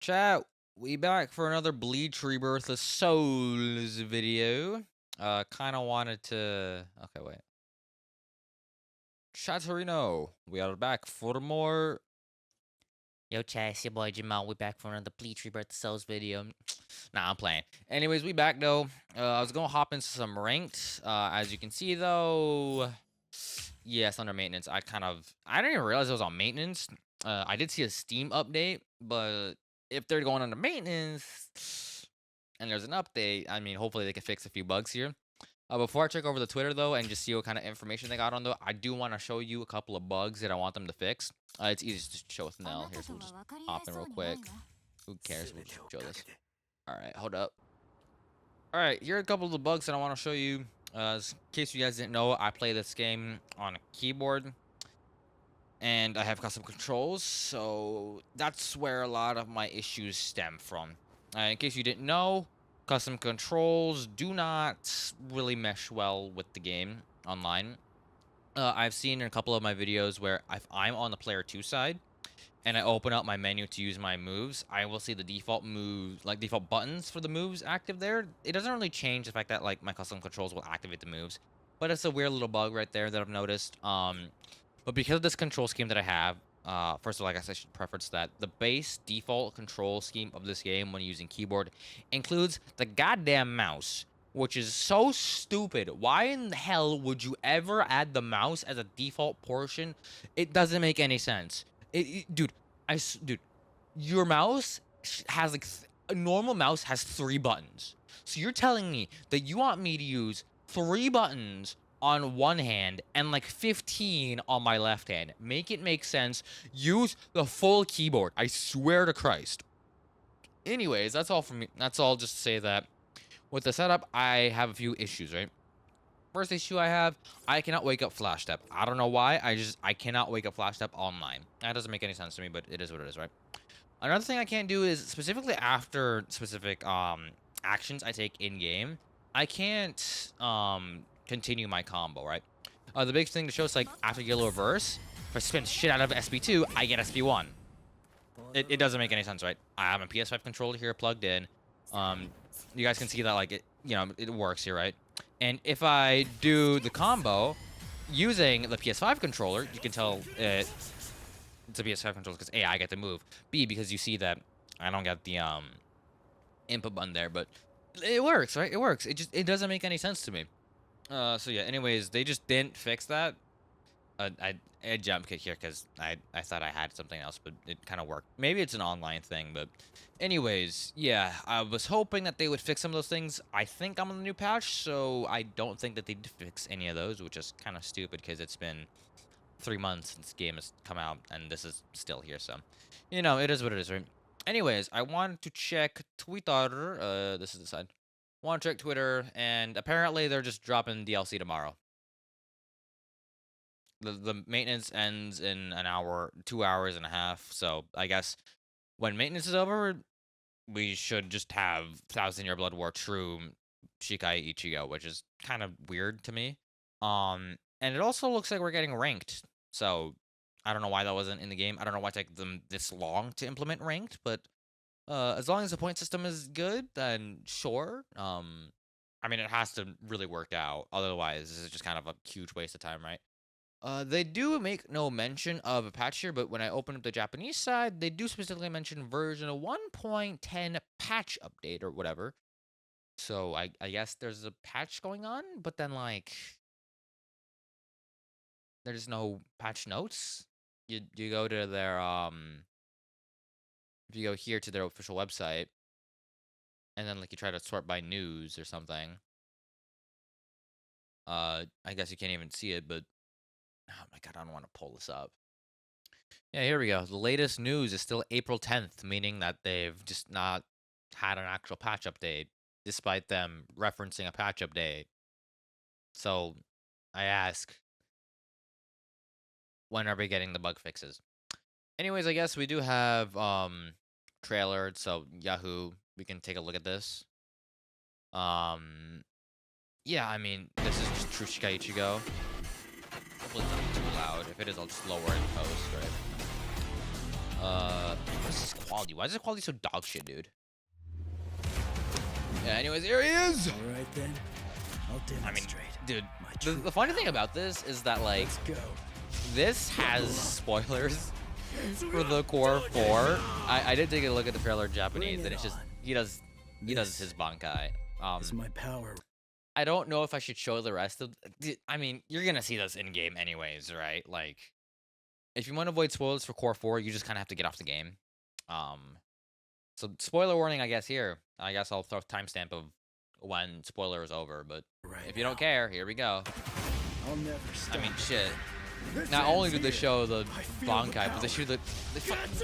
Chat, we back for another Bleach Rebirth of Souls video. Kind of wanted to. Okay, wait. Chatorino, we are back for more. Yo, chat, it's your boy Jamal. We back for another Bleach Rebirth of Souls video. Nah, I'm playing. Anyways, we back though. I was gonna hop into some ranked. As you can see though, yes, under maintenance. I didn't even realize it was on maintenance. I did see a Steam update, but if they're going under maintenance and there's an update, I mean, hopefully they can fix a few bugs here. Before I check over the Twitter though and just see what kind of information they got on though, I do want to show you a couple of bugs that I want them to fix. It's easy to show with Nell here, so we'll just hop in real quick. Who cares? We'll just show this. All right, hold up. All right, here are a couple of the bugs that I want to show you. In case you guys didn't know, I play this game on a keyboard, and I have custom controls, so that's where a lot of my issues stem from. In case you didn't know, custom controls do not really mesh well with the game online. I've seen in a couple of my videos where if I'm on the player 2 side, and I open up my menu to use my moves, I will see the default moves, like default buttons for the moves active there. It doesn't really change the fact that like my custom controls will activate the moves, but it's a weird little bug right there that I've noticed. But because of this control scheme that I have, first of all, I guess I should preface that the base default control scheme of this game when using keyboard includes the goddamn mouse, which is so stupid. Why in the hell would you ever add the mouse as a default portion? It doesn't make any sense. Dude, dude, your mouse has like a normal mouse has 3 buttons. So you're telling me that you want me to use 3 buttons on one hand and like 15 on my left hand? Make it make sense. Use the full keyboard. I swear to Christ. Anyways, that's all from me. That's all. Just to say that with the setup, I have a few issues, right? First issue I have, I cannot wake up Flash Step. I don't know why. I cannot wake up Flash Step online. That doesn't make any sense to me, but it is what it is, right? Another thing I can't do is specifically after specific actions I take in game, I can't continue my combo, right? The big thing to show is like after Yellow Reverse, if I spin shit out of SB2, I get SB1. It doesn't make any sense, right? I have a PS5 controller here plugged in. You guys can see that like it works here, right? And if I do the combo using the PS5 controller, you can tell it's a PS5 controller because A, I get to move. B, because you see that I don't get the input button there, but it works, right? It works. It doesn't make any sense to me. So yeah. Anyways, they just didn't fix that. I jump kick here because I thought I had something else, but it kind of worked. Maybe it's an online thing, but anyways, yeah, I was hoping that they would fix some of those things. I think I'm on the new patch, so I don't think that they did fix any of those, which is kind of stupid because it's been 3 months since the game has come out, and this is still here, so it is what it is, right? Anyways, I wanted to check Twitter. This is the side. Want to check Twitter, and apparently they're just dropping DLC tomorrow. The maintenance ends in an hour, 2 hours and a half. So I guess when maintenance is over, we should just have 1,000-Year Blood War True Shikai Ichigo, which is kind of weird to me. And it also looks like we're getting ranked. So I don't know why that wasn't in the game. I don't know why it took them this long to implement ranked, but as long as the point system is good, then sure. I mean, it has to really work out. Otherwise, this is just kind of a huge waste of time, right? They do make no mention of a patch here, but when I open up the Japanese side, they do specifically mention version 1.10 patch update or whatever. So I guess there's a patch going on, but then like there's no patch notes. You go to their if you go here to their official website, and then like you try to sort by news or something. I guess you can't even see it, but oh my god, I don't want to pull this up. Yeah, here we go. The latest news is still April 10th, meaning that they've just not had an actual patch update, despite them referencing a patch update. So I ask, when are we getting the bug fixes? Anyways, I guess we do have trailer, so Yahoo, we can take a look at this. Yeah, I mean, this is just True Shikai Ichigo. Hopefully it's not too loud. If it is, I'll just lower it in post, right? What is this quality? Why is this quality so dog shit, dude? Yeah, anyways, here he is! Alright then, I'll demonstrate. Dude, the funny thing about this is that, like, this has spoilers for the core 4. I did take a look at the trailer in Japanese, and it's just, he does his bankai. It's my power. I don't know if I should show the rest of, I mean, you're gonna see this in game anyways, right? Like, if you want to avoid spoilers for core 4, you just kind of have to get off the game. So spoiler warning, I guess here. I guess I'll throw a timestamp of when spoiler is over, but if you don't care, here we go. I'll never stop. I mean, shit. Not only did they show the bankai, but they show the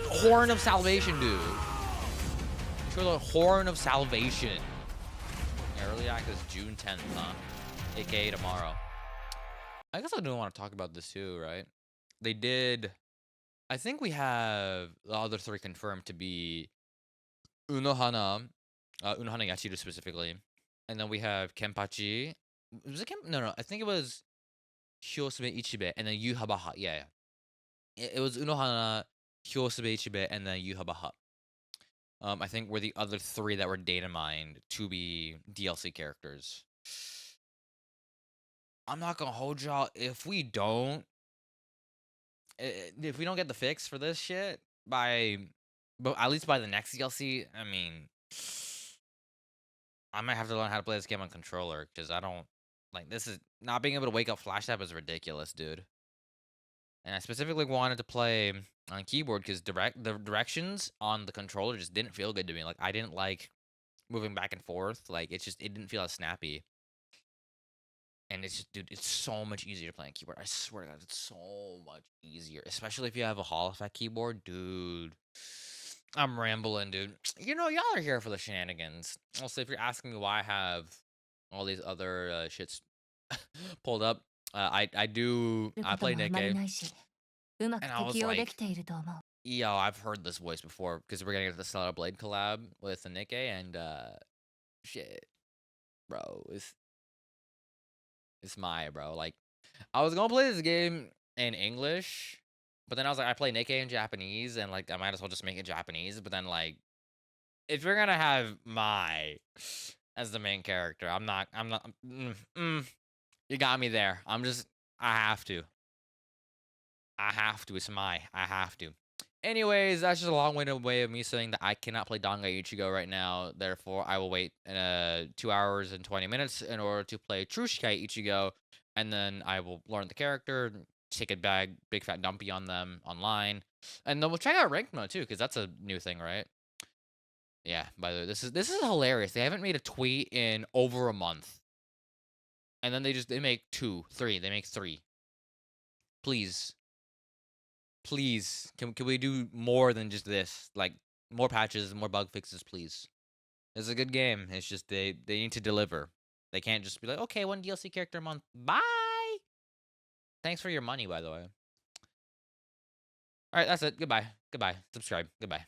horn of salvation, dude. They show the horn of salvation. Yeah, early access June 10th, huh? AKA tomorrow. I guess I do want to talk about this too, right? They did. I think we have the other 3 confirmed to be Unohana Yachiru specifically, and then we have Kenpachi. Was it No, I think it was Hyosube Ichibe and then Yuhabaha. Yeah. It was Unohana, Hyosube Ichibe, and then Yuhabaha. I think were the other 3 that were data mined to be DLC characters. I'm not gonna hold y'all if we don't get the fix for this shit but at least by the next DLC, I mean, I might have to learn how to play this game on controller because I don't like this. Is not being able to wake up flash tap is ridiculous, dude. And I specifically wanted to play on keyboard because the directions on the controller just didn't feel good to me. Like I didn't like moving back and forth. Like it didn't feel as snappy. And it's just, dude, it's so much easier to play on keyboard. I swear to God, it's so much easier, especially if you have a Hall effect keyboard, dude. I'm rambling, dude. You know, y'all are here for the shenanigans. Also, if you're asking me why I have all these other shits pulled up, I play Nikkei, and I was like, yo, I've heard this voice before because we're gonna get the Stellar Blade collab with the Nikkei, and shit, bro, it's my bro. Like, I was gonna play this game in English, but then I was like, I play Nikkei in Japanese, and like, I might as well just make it Japanese. But then, like, if you're gonna have Mai as the main character, I'm not. You got me there. I have to. It's Mai. I have to. Anyways, that's just a long-winded way of me saying that I cannot play Danga Ichigo right now. Therefore, I will wait 2 hours and 20 minutes in order to play Trushkai Ichigo, and then I will learn the character, take a big fat dumpy on them online, and then we'll check out ranked mode too, because that's a new thing, right? Yeah. By the way, this is hilarious. They haven't made a tweet in over a month, and then they make 2, 3. They make 3. Please, can we do more than just this? Like, more patches, more bug fixes, please. It's a good game. It's just they need to deliver. They can't just be like, okay, 1 DLC character a month. Bye. Thanks for your money, by the way. All right, that's it. Goodbye. Subscribe. Goodbye.